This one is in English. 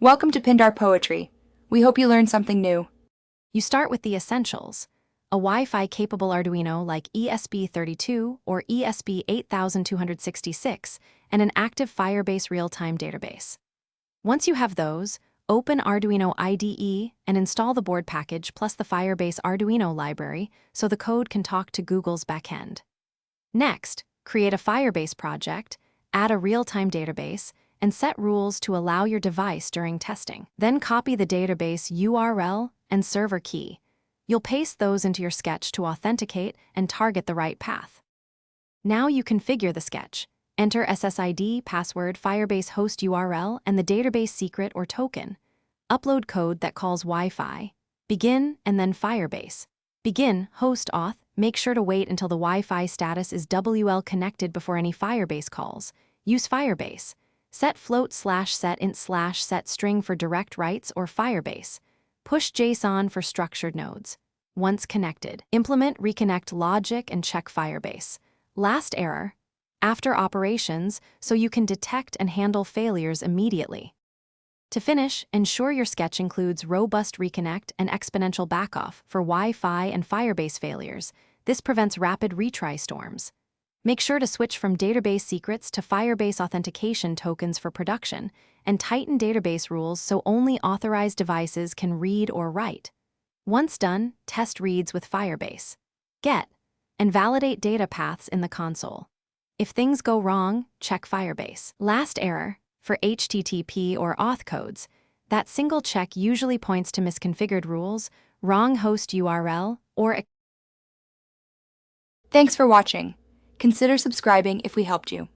Welcome to Pindar Poetry. We hope you learned something new. You start with the essentials: a Wi-Fi capable Arduino like ESP32 or ESP8266, and an active Firebase real-time database. Once you have those, open Arduino IDE and install the board package plus the Firebase Arduino library so the code can talk to Google's backend. Next, create a Firebase project, add a real-time database, and set rules to allow your device during testing. Then copy the database URL and server key. You'll paste those into your sketch to authenticate and target the right path. Now you configure the sketch. Enter SSID, password, Firebase host URL, and the database secret or token. Upload code that calls Wi-Fi. Begin and then Firebase. Begin, host auth, make sure to wait until the Wi-Fi status is WL connected before any Firebase calls. Use Firebase. Set float/set/int/set string for direct writes or Firebase. Push JSON for structured nodes. Once connected, implement reconnect logic and check Firebase. Last error, after operations, so you can detect and handle failures immediately. To finish, ensure your sketch includes robust reconnect and exponential backoff for Wi-Fi and Firebase failures. This prevents rapid retry storms. Make sure to switch from database secrets to Firebase authentication tokens for production, and tighten database rules so only authorized devices can read or write. Once done, test reads with Firebase. Get and validate data paths in the console. If things go wrong, check Firebase. Last error, for HTTP or auth codes, that single check usually points to misconfigured rules, wrong host URL, or... Thanks for watching. Consider subscribing if we helped you.